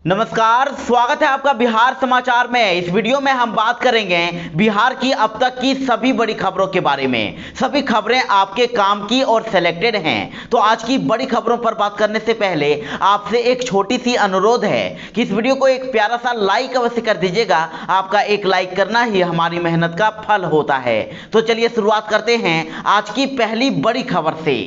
नमस्कार, स्वागत है आपका बिहार समाचार में। इस वीडियो में हम बात करेंगे बिहार की अब तक की सभी बड़ी खबरों के बारे में। सभी खबरें आपके काम की और सिलेक्टेड हैं। तो आज की बड़ी खबरों पर बात करने से पहले आपसे एक छोटी सी अनुरोध है कि इस वीडियो को एक प्यारा सा लाइक अवश्य कर दीजिएगा। आपका एक लाइक करना ही हमारी मेहनत का फल होता है। तो चलिए शुरुआत करते हैं आज की पहली बड़ी खबर से।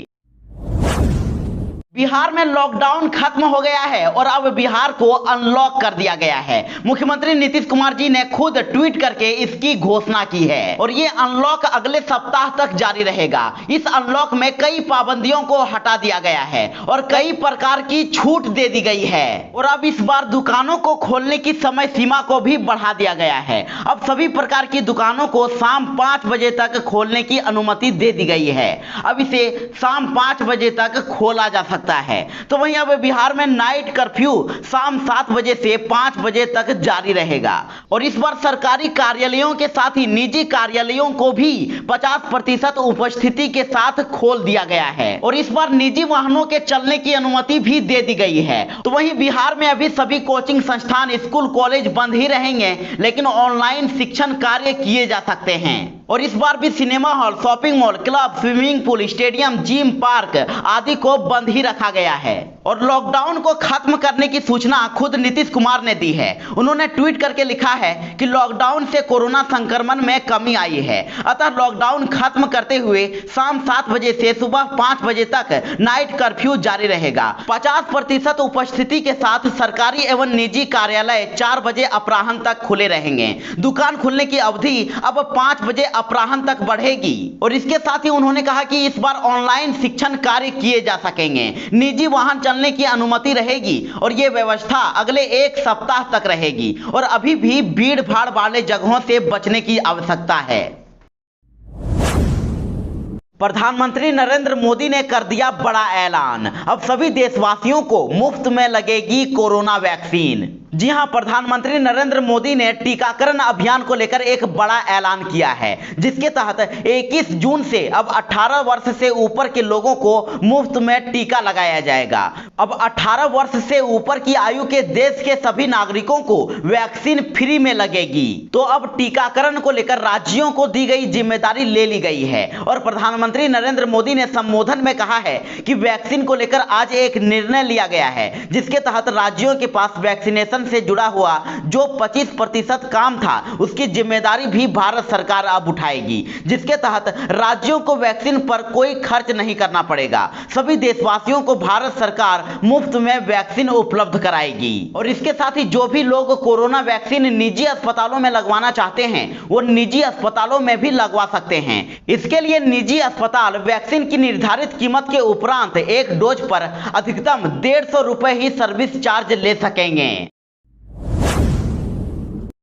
बिहार में लॉकडाउन खत्म हो गया है और अब बिहार को अनलॉक कर दिया गया है। मुख्यमंत्री नीतीश कुमार जी ने खुद ट्वीट करके इसकी घोषणा की है और ये अनलॉक अगले सप्ताह तक जारी रहेगा। इस अनलॉक में कई पाबंदियों को हटा दिया गया है और कई प्रकार की छूट दे दी गई है और अब इस बार दुकानों को खोलने की समय सीमा को भी बढ़ा दिया गया है। अब सभी प्रकार की दुकानों को शाम 5 बजे तक खोलने की अनुमति दे दी गई है। अब इसे शाम 5 बजे तक खोला जा सकता है। तो वहीं अब बिहार में नाइट कर्फ्यू शाम 7 बजे से 5 बजे तक जारी रहेगा और इस बार सरकारी कार्यालयों के साथ ही निजी कार्यालयों को भी 50% उपस्थिति के साथ खोल दिया गया है और इस बार निजी वाहनों के चलने की अनुमति भी दे दी गई है। तो वहीं बिहार में अभी सभी कोचिंग संस्थान, स्कूल, कॉलेज बंद ही रहेंगे, लेकिन ऑनलाइन शिक्षण कार्य किए जा सकते हैं और इस बार भी cinema hall, shopping mall, club, swimming pool, stadium, gym, park आदि को बंद ही रखा गया है और लॉकडाउन को खत्म करने की सूचना खुद नीतीश कुमार ने दी है। उन्होंने ट्वीट करके लिखा है कि लॉकडाउन से कोरोना संक्रमण में कमी आई है, अतः लॉकडाउन खत्म करते हुए शाम 7 बजे से सुबह 5 बजे तक नाइट कर्फ्यू जारी रहेगा। 50% उपस्थिति के साथ सरकारी एवं निजी कार्यालय 4 बजे अपराह्न तक खुले रहेंगे। दुकान खुलने की अवधि अब 5 बजे अपराह्न तक बढ़ेगी और इसके साथ ही उन्होंने कहा कि इस बार ऑनलाइन शिक्षण कार्य किए जा सकेंगे। निजी वाहन चलने की अनुमति रहेगी और यह व्यवस्था अगले 1 सप्ताह तक रहेगी और अभी भी भीड़ भाड़ वाले जगहों से बचने की आवश्यकता है। प्रधानमंत्री नरेंद्र मोदी ने कर दिया बड़ा ऐलान, अब सभी देशवासियों को मुफ्त में लगेगी कोरोना वैक्सीन। जी हां, प्रधानमंत्री नरेंद्र मोदी ने टीकाकरण अभियान को लेकर एक बड़ा ऐलान किया है, जिसके तहत 21 जून से अब 18 वर्ष से ऊपर के लोगों को मुफ्त में टीका लगाया जाएगा। अब 18 वर्ष से ऊपर की आयु के देश के सभी नागरिकों को वैक्सीन फ्री में लगेगी। तो अब टीकाकरण को लेकर राज्यों को दी गई जिम्मेदारी ले ली गई है और प्रधानमंत्री नरेंद्र मोदी ने संबोधन में कहा है कि वैक्सीन को लेकर आज एक निर्णय लिया गया है, जिसके तहत राज्यों के पास वैक्सीनेशन से जुड़ा हुआ जो 25% काम था उसकी जिम्मेदारी भी भारत सरकार अब उठाएगी, जिसके तहत राज्यों को वैक्सीन पर कोई खर्च नहीं करना पड़ेगा। सभी देशवासियों को भारत सरकार मुफ्त में वैक्सीन उपलब्ध कराएगी और इसके साथ ही जो भी लोग कोरोना वैक्सीन निजी अस्पतालों में लगवाना चाहते हैं वो निजी अस्पतालों में भी लगवा सकते हैं। इसके लिए निजी अस्पताल वैक्सीन की निर्धारित कीमत के उपरांत एक डोज पर अधिकतम 150 रुपए ही सर्विस चार्ज ले सकेंगे।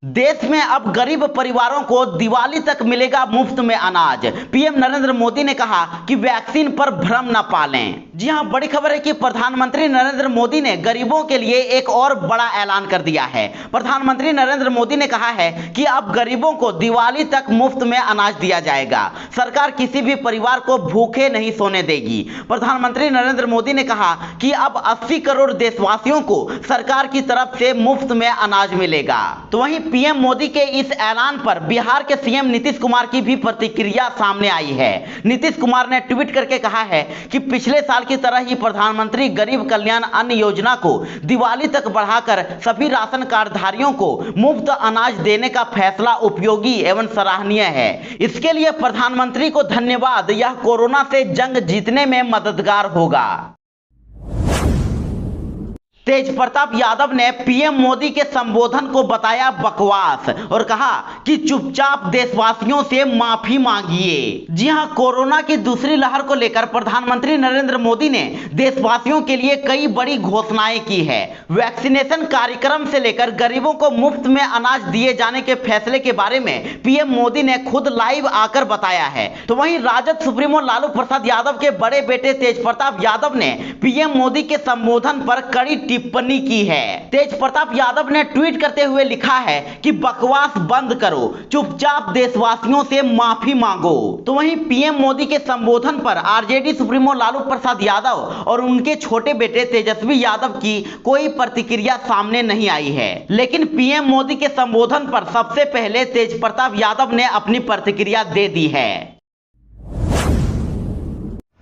देश में अब गरीब परिवारों को दिवाली तक मिलेगा मुफ्त में अनाज। पीएम नरेंद्र मोदी ने कहा कि वैक्सीन पर भ्रम न पालें। जी हां, बड़ी खबर है कि प्रधानमंत्री नरेंद्र मोदी ने गरीबों के लिए एक और बड़ा ऐलान कर दिया है। प्रधानमंत्री नरेंद्र मोदी ने कहा है कि अब गरीबों को दिवाली तक मुफ्त में अनाज दिया जाएगा। सरकार किसी भी परिवार को भूखे नहीं सोने देगी। प्रधानमंत्री नरेंद्र मोदी ने कहा कि अब 80 करोड़ देशवासियों को सरकार की तरफ से मुफ्त में अनाज मिलेगा। तो वहीं पीएम मोदी के इस ऐलान पर बिहार के सीएम नीतीश कुमार की भी प्रतिक्रिया सामने आई है। नीतीश कुमार ने ट्वीट करके कहा है कि पिछले साल की तरह ही प्रधानमंत्री गरीब कल्याण अन्न योजना को दिवाली तक बढ़ाकर सभी राशन कार्डधारियों को मुफ्त अनाज देने का फैसला उपयोगी एवं सराहनीय है। इसके लिए प्रधानमंत्री को धन्यवाद। यह कोरोना से जंग जीतने में मददगार होगा। तेज प्रताप यादव ने पीएम मोदी के संबोधन को बताया बकवास और कहा कि चुपचाप देशवासियों से माफी मांगिए। जी हां, कोरोना की दूसरी लहर को लेकर प्रधानमंत्री नरेंद्र मोदी ने देशवासियों के लिए कई बड़ी घोषणाएं की है। वैक्सीनेशन कार्यक्रम से लेकर गरीबों को मुफ्त में अनाज दिए जाने के फैसले के बारे में पीएम मोदी ने खुद लाइव आकर बताया है। तो वहीं राजद सुप्रीमो लालू प्रसाद यादव के बड़े बेटे तेज प्रताप यादव ने पीएम मोदी के संबोधन पर कड़ी टिप्पणी की है। तेज प्रताप यादव ने ट्वीट करते हुए लिखा है कि बकवास बंद करो, चुपचाप देशवासियों से माफी मांगो। तो वहीं पीएम मोदी के संबोधन पर आरजेडी सुप्रीमो लालू प्रसाद यादव और उनके छोटे बेटे तेजस्वी यादव की कोई प्रतिक्रिया सामने नहीं आई है, लेकिन पीएम मोदी के संबोधन पर सबसे पहले तेज प्रताप यादव ने अपनी प्रतिक्रिया दे दी है।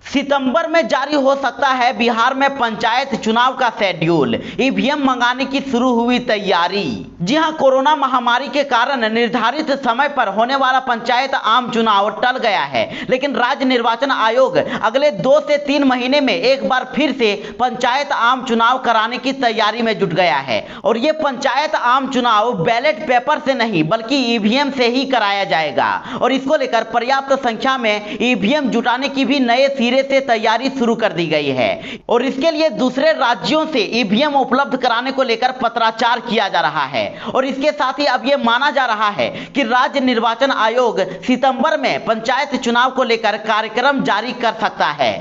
सितंबर में जारी हो सकता है बिहार में पंचायत चुनाव का शेड्यूल, ईवीएम मंगाने की शुरू हुई तैयारी। जी हां, कोरोना महामारी के कारण निर्धारित समय पर होने वाला पंचायत आम चुनाव टल गया है, लेकिन राज्य निर्वाचन आयोग अगले 2 से 3 महीने में एक बार फिर से पंचायत आम चुनाव कराने की तैयारी में जुट गया है। और ये पंचायत आम चुनाव बैलेट पेपर से नहीं बल्कि ईवीएम से ही कराया जाएगा, और इसको लेकर पर्याप्त संख्या में ईवीएम जुटाने की भी नए सिरे से तैयारी शुरू कर दी गई है। और इसके लिए दूसरे राज्यों से ईवीएम उपलब्ध कराने को लेकर पत्राचार किया जा रहा है। और इसके साथ ही अब यह माना जा रहा है कि राज्य निर्वाचन आयोग सितंबर में पंचायत चुनाव को लेकर कार्यक्रम जारी कर सकता है।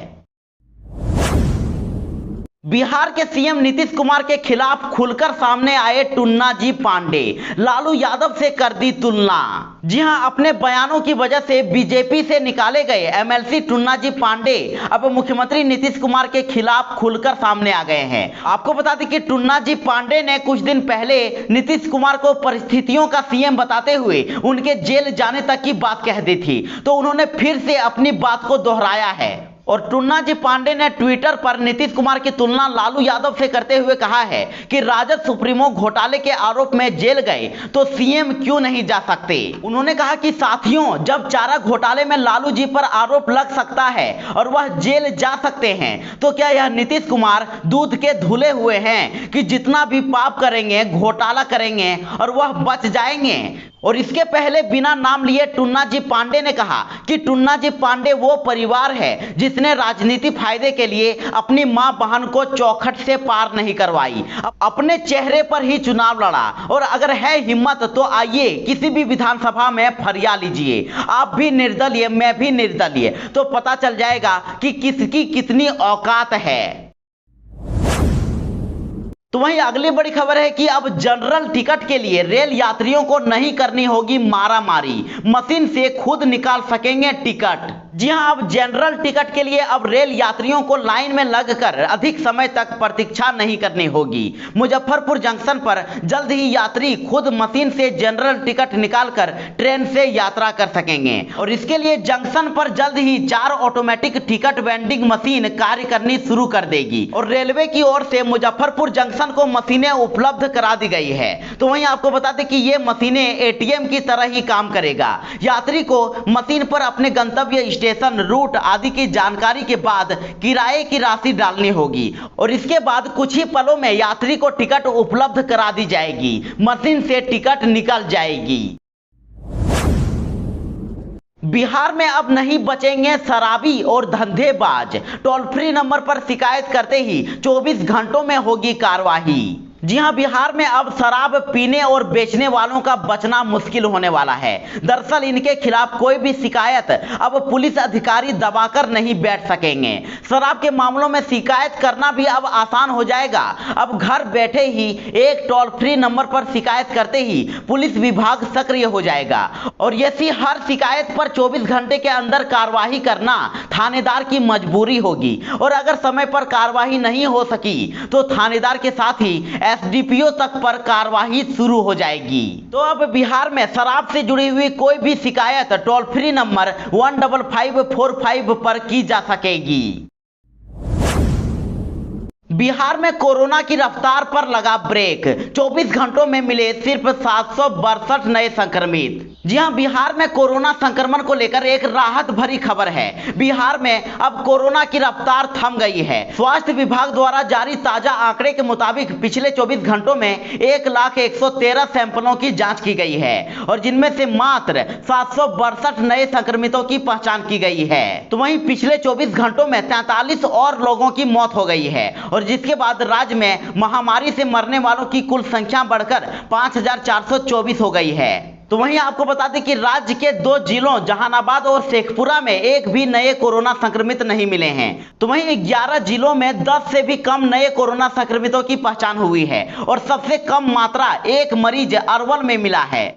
बिहार के सीएम नीतीश कुमार के खिलाफ खुलकर सामने आए टुन्ना जी पांडे, लालू यादव से कर दी तुलना। जी हां, अपने बयानों की वजह से बीजेपी से निकाले गए एमएलसी टुन्ना जी पांडे अब मुख्यमंत्री नीतीश कुमार के खिलाफ खुलकर सामने आ गए हैं। आपको बता दें कि टुन्ना जी पांडे ने कुछ दिन पहले नीतीश कुमार को परिस्थितियों का सीएम बताते हुए उनके जेल जाने तक की बात कह दी थी, तो उन्होंने फिर से अपनी बात को दोहराया है। और टुन्ना जी पांडे ने ट्विटर पर नीतीश कुमार की तुलना लालू यादव से करते हुए कहा है कि राजद सुप्रीमो घोटाले के आरोप में जेल गए तो सीएम क्यों नहीं जा सकते। उन्होंने कहा कि साथियों, जब चारा घोटाले में लालू जी पर आरोप लग सकता है और वह जेल जा सकते हैं, तो क्या यह नीतीश कुमार दूध के धुले हुए हैं कि जितना भी पाप करेंगे, घोटाला करेंगे और वह बच जाएंगे। और इसके पहले बिना नाम लिए टुन्ना जी पांडे ने कहा कि टुन्ना जी पांडे वो परिवार है जिसने राजनीति फायदे के लिए अपनी मां बहन को चौखट से पार नहीं करवाई, अपने चेहरे पर ही चुनाव लड़ा। और अगर है हिम्मत तो आइए किसी भी विधानसभा में फरिया लीजिए, आप भी निर्दलीय, मैं भी निर्दलीय, तो पता चल जाएगा कि किसकी कितनी औकात है। तो वहीं अगली बड़ी खबर है कि अब जनरल टिकट के लिए रेल यात्रियों को नहीं करनी होगी मारामारी, मशीन से खुद निकाल सकेंगे टिकट। जी हां, अब जनरल टिकट के लिए अब रेल यात्रियों को लाइन में लगकर अधिक समय तक प्रतीक्षा नहीं करनी होगी। मुजफ्फरपुर जंक्शन पर जल्द ही यात्री खुद मशीन से जनरल टिकट निकालकर ट्रेन से यात्रा कर सकेंगे। और इसके लिए जंक्शन पर जल्द ही 4 ऑटोमेटिक टिकट वेंडिंग मशीन कार्य करनी शुरू कर देगी। और रेलवे की ओर से मुजफ्फरपुर जंक्शन को मशीनें उपलब्ध करा दी गई है। तो वहीं आपको बता दें कि ये मशीनें एटीएम की तरह ही काम करेगा। यात्री को मशीन पर अपने गंतव्य स्टेशन, रूट आदि की जानकारी के बाद किराए की राशि डालनी होगी और इसके बाद कुछ ही पलों में यात्री को टिकट उपलब्ध करा दी जाएगी, मशीन से टिकट निकल जाएगी। बिहार में अब नहीं बचेंगे शराबी और धंधेबाज, टोल फ्री नंबर पर शिकायत करते ही 24 घंटों में होगी कार्रवाई। जी हां, बिहार में अब शराब पीने और बेचने वालों का बचना मुश्किल होने वाला है। दरअसल इनके खिलाफ कोई भी शिकायत अब पुलिस अधिकारी दबाकर नहीं बैठ सकेंगे। शराब के मामलों में शिकायत करना भी अब आसान हो जाएगा। अब घर बैठे ही एक टोल फ्री नंबर पर शिकायत करते ही पुलिस विभाग सक्रिय हो जाएगा और ऐसी हर शिकायत पर 24 घंटे के अंदर कार्रवाई करना थानेदार की मजबूरी होगी। और अगर समय पर कार्रवाई नहीं हो सकी तो थानेदार के साथ ही एसडीपीओ तक पर कार्रवाई शुरू हो जाएगी। तो अब बिहार में शराब से जुड़ी हुई कोई भी शिकायत टोल फ्री नंबर 15545 पर की जा सकेगी। बिहार में कोरोना की रफ्तार पर लगा ब्रेक, 24 घंटों में मिले सिर्फ 762 नए संक्रमित। जी हां, बिहार में कोरोना संक्रमण को लेकर एक राहत भरी खबर है। बिहार में अब कोरोना की रफ्तार थम गई है। स्वास्थ्य विभाग द्वारा जारी ताजा आंकड़े के मुताबिक पिछले 24 घंटों में 1,113 सैंपलों की जांच की गई है और जिनमें से मात्र 762 नए संक्रमितों की पहचान की गई है। तो वहीं पिछले 24 घंटों में 43 और लोगों की मौत हो गई है और जिसके बाद राज्य में महामारी से मरने वालों की कुल संख्या बढ़कर 5,424 हो गई है। तो वहीं आपको बता दें कि राज्य के 2 जिलों जहानाबाद और शेखपुरा में एक भी नए कोरोना संक्रमित नहीं मिले हैं। तो वहीं 11 जिलों में 10 से भी कम नए कोरोना संक्रमितों की पहचान हुई है और सबसे कम मात्रा 1 मरीज अरवल में मिला है।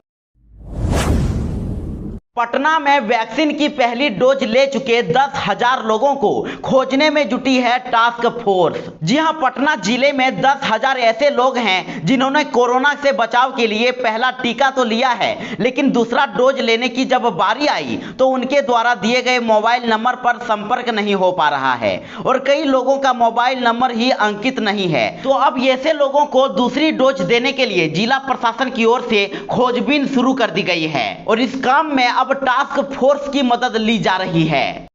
पटना में वैक्सीन की पहली डोज ले चुके 10,000 लोगों को खोजने में जुटी है टास्क फोर्स। जी हां, पटना जिले में 10,000 ऐसे लोग हैं जिन्होंने कोरोना से बचाव के लिए पहला टीका तो लिया है, लेकिन दूसरा डोज लेने की जब बारी आई तो उनके द्वारा दिए गए मोबाइल नंबर पर संपर्क नहीं हो पा रहा है और कई लोगों का मोबाइल नंबर ही अंकित नहीं है। तो अब ऐसे लोगों को दूसरी डोज देने के लिए जिला प्रशासन की ओर से खोजबीन शुरू कर दी गई है और इस काम में अब टास्क फोर्स की मदद ली जा रही है।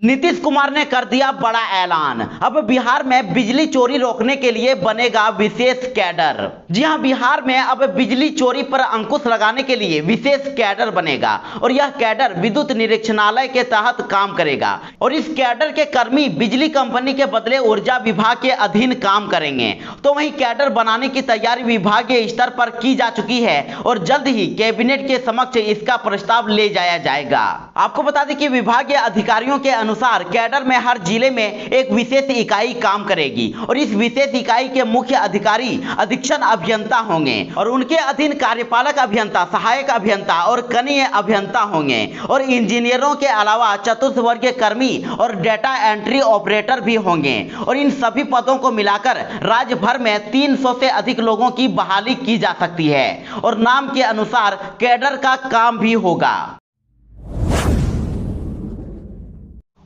नीतीश कुमार ने कर दिया बड़ा ऐलान, अब बिहार में बिजली चोरी रोकने के लिए बनेगा विशेष कैडर। जी हां, बिहार में अब बिजली चोरी पर अंकुश लगाने के लिए विशेष कैडर बनेगा और यह कैडर विद्युत निरीक्षणालय के तहत काम करेगा और इस कैडर के कर्मी बिजली कंपनी के बदले ऊर्जा विभाग के अधीन काम करेंगे। तो वहीं कैडर बनाने की तैयारी विभागीय स्तर पर की जा चुकी है और जल्द ही कैबिनेट के समक्ष इसका प्रस्ताव ले जाया जाएगा। आपको बता दें कि विभागीय अधिकारियों के अनुसार कैडर में हर जिले में एक विशेष इकाई काम करेगी और इस विशेष इकाई के मुख्य अधिकारी अधीक्षण अभियंता होंगे और उनके अधीन कार्यपालक अभियंता, सहायक अभियंता और कनीय अभियंता होंगे और इंजीनियरों के अलावा चतुर्थ वर्गीय कर्मी और डेटा एंट्री ऑपरेटर भी होंगे और इन सभी पदों को मिलाकर राज्य भर में 300 से अधिक लोगों की बहाली की जा सकती है और नाम के अनुसार कैडर का काम भी होगा।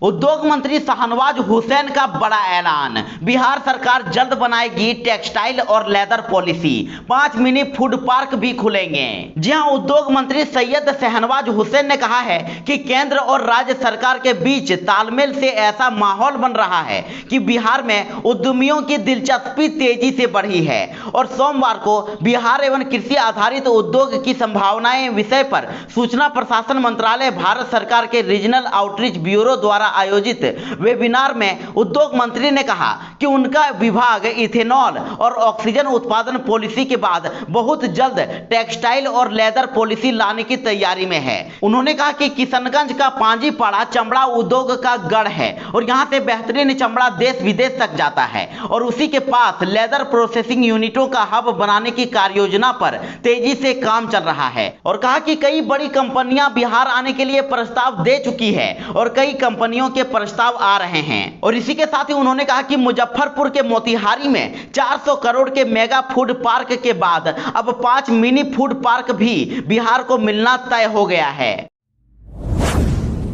उद्योग मंत्री शाहनवाज हुसैन का बड़ा ऐलान, बिहार सरकार जल्द बनाएगी टेक्सटाइल और leather policy, 5 mini food park भी खुलेंगे। जी हां, उद्योग मंत्री सैयद शाहनवाज हुसैन ने कहा है कि केंद्र और राज्य सरकार के बीच तालमेल से ऐसा माहौल बन रहा है कि बिहार में उद्यमियों की दिलचस्पी तेजी से बढ़ी है और सोमवार को बिहार एवं कृषि आधारित उद्योग की संभावनाएं विषय पर सूचना प्रशासन मंत्रालय भारत सरकार के रीजनल आउटरीच ब्यूरो द्वारा आयोजित वेबिनार में उद्योग मंत्री ने कहा कि उनका विभाग इथेनॉल और ऑक्सीजन उत्पादन पॉलिसी के बाद बहुत जल्द टेक्सटाइल और लेदर पॉलिसी लाने की तैयारी में है। उन्होंने कहा कि किशनगंज का पांजीपाड़ा चमड़ा उद्योग का गढ़ है और यहां से बेहतरीन चमड़ा देश विदेश तक जाता है और उसी के पास लेदर प्रोसेसिंग यूनिटों का हब बनाने की कार्य योजना पर तेजी से काम चल रहा है और कहा कि कई बड़ी कंपनियां बिहार आने के लिए प्रस्ताव दे चुकी है और कई कंपनियों के प्रस्ताव आ रहे हैं और इसी के साथ ही उन्होंने कहा कि मुजफ्फरपुर के मोतिहारी में 400 करोड़ के मेगा फूड पार्क के बाद अब 5 मिनी फूड पार्क भी बिहार को मिलना तय हो गया है।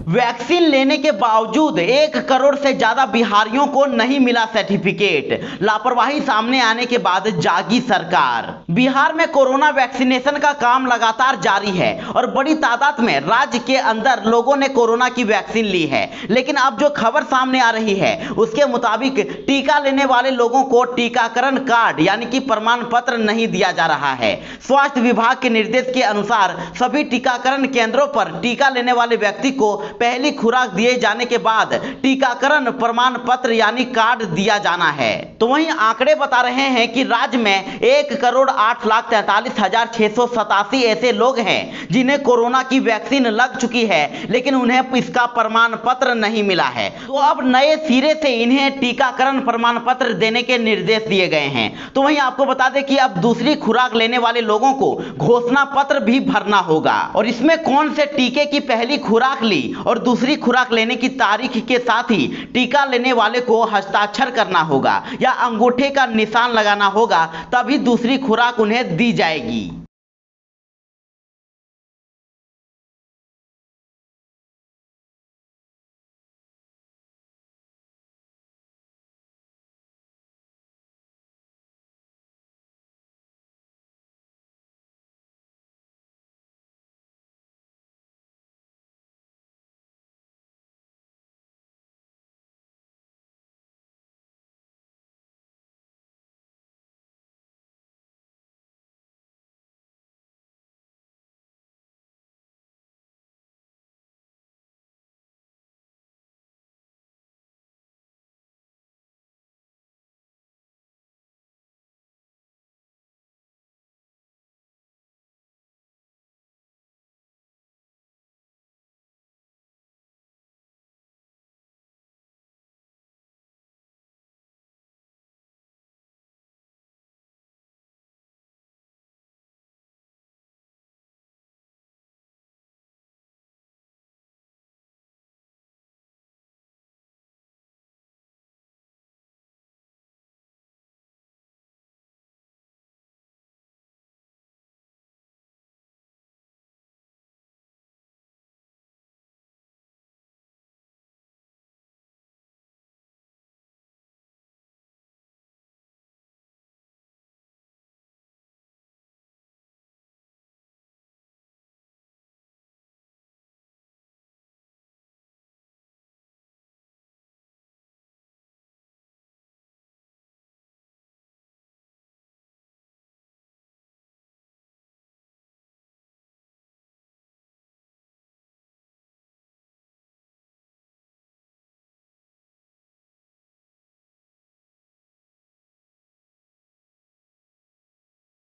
वैक्सीन लेने के बावजूद 1 करोड़ से ज्यादा बिहारियों को नहीं मिला सर्टिफिकेट, लापरवाही सामने आने के बाद जागी सरकार। बिहार में कोरोना वैक्सीनेशन का काम लगातार जारी है और बड़ी तादाद में राज्य के अंदर लोगों ने कोरोना की वैक्सीन ली है, लेकिन अब जो खबर सामने आ रही है उसके मुताबिक टीका लेने वाले लोगों को टीकाकरण कार्ड यानी कि प्रमाण पत्र नहीं दिया जा रहा है। स्वास्थ्य विभाग के निर्देश के अनुसार सभी टीकाकरण केंद्रों पर टीका लेने वाले व्यक्ति को पहली खुराक दिए जाने के बाद टीकाकरण प्रमाण पत्र यानी कार्ड दिया जाना है। तो वहीं आंकड़े बता रहे हैं कि राज्य में 1,08,43,687 ऐसे लोग हैं जिन्हें कोरोना की वैक्सीन लग चुकी है, लेकिन उन्हें इसका प्रमाण पत्र नहीं मिला है। तो अब नए सिरे से इन्हें टीकाकरण प्रमाण पत्र देने के निर्देश दिए गए हैं। तो वहीं आपको बता दें कि अब दूसरी खुराक लेने वाले लोगों को घोषणा पत्र भी भरना होगा और इसमें कौन से टीके की पहली खुराक ली और दूसरी खुराक लेने की तारीख के साथ ही टीका लेने वाले को हस्ताक्षर करना होगा या अंगूठे का निशान लगाना होगा, तभी दूसरी खुराक उन्हें दी जाएगी।